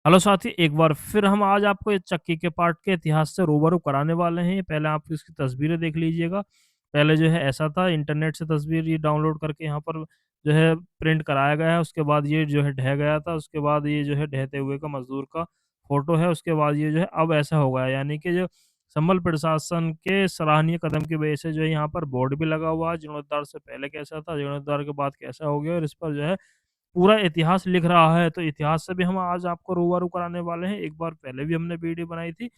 Hello साथी, एक बार फिर हम आज आपको ये चक्की के पार्ट के इतिहास से रूबरू कराने वाले हैं। पहले आप इसकी तस्वीरें देख लीजिएगा। पहले जो है ऐसा था, इंटरनेट से तस्वीर ये डाउनलोड करके यहाँ पर जो है प्रिंट कराया गया है। उसके बाद ये जो है ढह गया था। उसके बाद ये जो है ढहते हुए का मज़दूर का फ़ोटो है। उसके बाद ये जो है अब ऐसा हो गया है, यानी कि जो संभल प्रशासन के सराहनीय कदम की वजह से जो है यहाँ पर बोर्ड भी लगा हुआ है, जीर्णोद्धार से पहले कैसा था, जीर्णोद्धार के बाद कैसा हो गया, और इस पर जो है पूरा इतिहास लिख रहा है। तो इतिहास से भी हम आज आपको रूबरू कराने वाले हैं। एक बार पहले भी हमने वीडियो बनाई थी।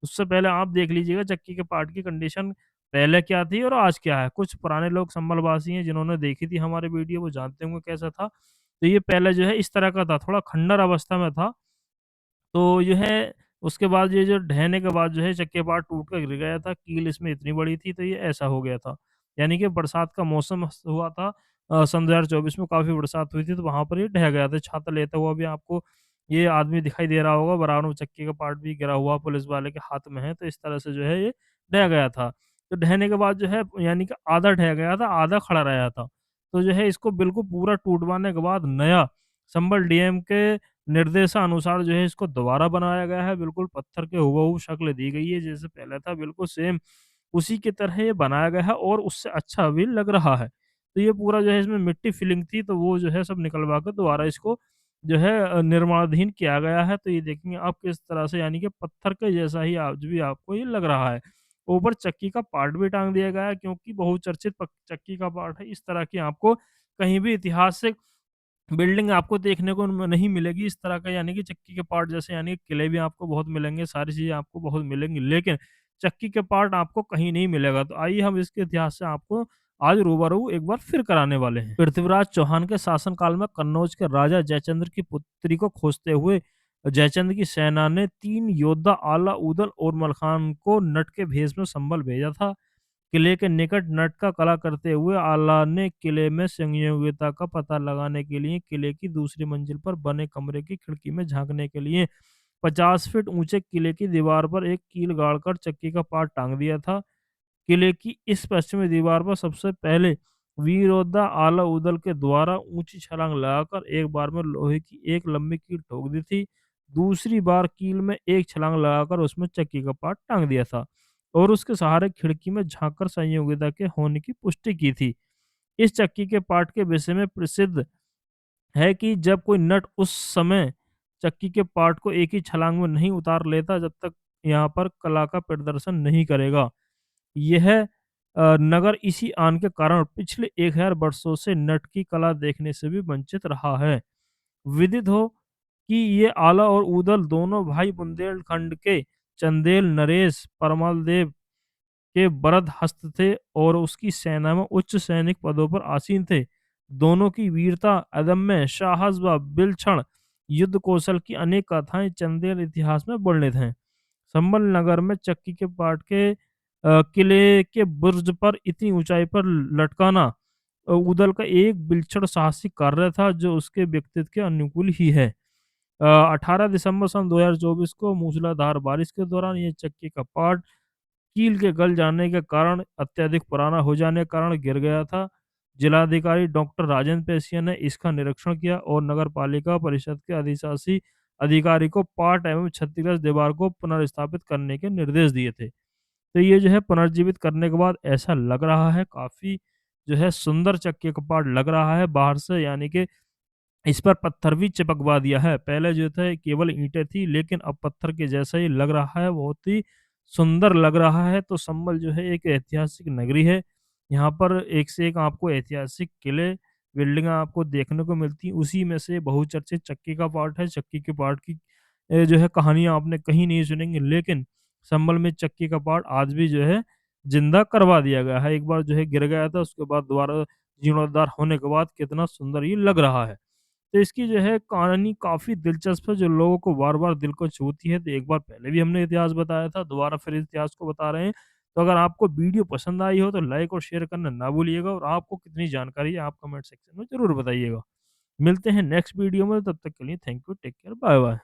उससे पहले आप देख लीजिएगा चक्की के पार्ट की कंडीशन पहले क्या थी और आज क्या है। कुछ पुराने लोग संभल वासी हैं जिन्होंने देखी थी हमारी वीडियो, वो जानते होंगे कैसा था। तो ये पहले जो है इस तरह का था, थोड़ा खंडर अवस्था में था। तो जो है उसके बाद ये जो ढहने के बाद जो है चक्के पार्ट टूट कर गिर गया था, कील इसमें इतनी बड़ी थी तो ये ऐसा हो गया था। यानी कि बरसात का मौसम हुआ था, सन 2024 में काफ़ी बरसात हुई थी तो वहाँ पर ये ढह गया था। छाता लेता हुआ भी आपको ये आदमी दिखाई दे रहा होगा, बराबर में चक्के का पार्ट भी गिरा हुआ पुलिस वाले के हाथ में है, तो इस तरह से जो है ये ढह गया था। तो ढहने के बाद जो है यानी कि आधा ढह गया था, आधा खड़ा रहा था। तो जो है इसको बिल्कुल पूरा टूटवाने के बाद नया संभल डीएम के निर्देशानुसार जो है इसको दोबारा बनाया गया है। बिल्कुल पत्थर के हूबहू शक्ल दी गई है, जैसे पहले था बिल्कुल सेम उसी की तरह ये बनाया गया है और उससे अच्छा भी लग रहा है। तो ये पूरा जो है इसमें मिट्टी फिलिंग थी तो वो जो है सब निकलवा कर दोबारा इसको जो है निर्माणाधीन किया गया है। तो ये देखेंगे आप किस तरह से, यानी कि पत्थर के जैसा ही आज भी आपको ये लग रहा है। ऊपर चक्की का पार्ट भी टाँग दिया गया है, क्योंकि बहुचर्चित चक्की का पार्ट है। इस तरह की आपको कहीं भी ऐतिहासिक बिल्डिंग आपको देखने को नहीं मिलेगी इस तरह का, यानी कि चक्की के पार्ट जैसे, यानी कि किले भी आपको बहुत मिलेंगे, सारी चीज़ें आपको बहुत मिलेंगी, लेकिन चक्की के पार्ट आपको कहीं नहीं मिलेगा। तो आइए हम इसके इतिहास से आपको आज रूबरू एक बार फिर कराने वाले हैं। पृथ्वीराज चौहान के शासनकाल में कन्नौज के राजा जयचंद्र की पुत्री को खोजते हुए जयचंद्र की सेना ने 3 योद्धा आला, उदल और मलखान को नट के भेष में संभल भेजा था। किले के निकट नट का कला करते हुए आला ने किले में संयोगिता का पता लगाने के लिए किले की दूसरी मंजिल पर बने कमरे की खिड़की में झांकने के लिए 50 फीट ऊंचे किले की दीवार पर एक कील गाड़कर चक्की का पाट टांग दिया था। किले की इस पश्चिमी दीवार पर सबसे पहले वीरोधा आला उदल के द्वारा ऊंची छलांग लगाकर एक बार में लोहे की एक लंबी कील ठोक दी थी। दूसरी बार कील में एक छलांग लगाकर उसमें चक्की का पाट टांग दिया था और उसके सहारे खिड़की में झांककर संयोगिता के होने की पुष्टि की थी। इस चक्की के पाट के विषय में प्रसिद्ध है कि जब कोई नट उस समय चक्की के पार्ट को एक ही छलांग में नहीं उतार लेता जब तक यहाँ पर कला का प्रदर्शन नहीं करेगा। यह नगर इसी आन के कारण पिछले 1000 वर्षों से नट की कला देखने से भी वंचित रहा है। विदित हो कि ये आला और ऊदल दोनों भाई बुंदेलखंड के चंदेल नरेश परमल देव के वरद हस्त थे और उसकी सेना में उच्च सैनिक पदों पर आसीन थे। दोनों की वीरता, अदम्य साहस व विलक्षण युद्ध कौशल की अनेक कथाएं चंदेल इतिहास में वर्णित हैं। संभल नगर में चक्की के पाट के किले के बुर्ज पर इतनी ऊंचाई पर लटकाना उदल का एक विलक्षण साहसिक कार्य था जो उसके व्यक्तित्व के अनुकूल ही है। 18 दिसंबर सन 2024 को मूसलाधार बारिश के दौरान ये चक्की का पाट कील के गल जाने के कारण, अत्यधिक पुराना हो जाने के कारण गिर गया था। जिलाधिकारी डॉक्टर राजेंद्र पेसिया ने इसका निरीक्षण किया और नगर पालिका परिषद के अधिशासी अधिकारी को पाट एवं क्षतिग्रस्त दीवार को पुनर्स्थापित करने के निर्देश दिए थे। तो ये जो है पुनर्जीवित करने के बाद ऐसा लग रहा है, काफ़ी जो है सुंदर चक्की का पाट लग रहा है बाहर से, यानी कि इस पर पत्थर भी चिपकवा दिया है। पहले जो था केवल ईंटें थी, लेकिन अब पत्थर के जैसा ही लग रहा है, बहुत ही सुंदर लग रहा है। तो संभल जो है एक ऐतिहासिक नगरी है। यहाँ पर एक से एक आपको ऐतिहासिक किले, बिल्डिंगें आपको देखने को मिलती हैं। उसी में से बहुचर्चित चक्की का पार्ट है। चक्की के पार्ट की जो है कहानियाँ आपने कहीं नहीं सुनेंगे, लेकिन संभल में चक्की का पार्ट आज भी जो है ज़िंदा करवा दिया गया है। एक बार जो है गिर गया था, उसके बाद दोबारा जीर्णोद्धार होने के बाद कितना सुंदर ये लग रहा है। तो इसकी जो है कहानी काफ़ी दिलचस्प है, जो लोगों को बार-बार दिल को छूती है। तो एक बार पहले भी हमने इतिहास बताया था, दोबारा फिर इतिहास को बता रहे हैं। तो अगर आपको वीडियो पसंद आई हो तो लाइक और शेयर करना ना भूलिएगा, और आपको कितनी जानकारी है आप कमेंट सेक्शन में ज़रूर बताइएगा। मिलते हैं नेक्स्ट वीडियो में, तब तक के लिए thank you, take care, bye-bye.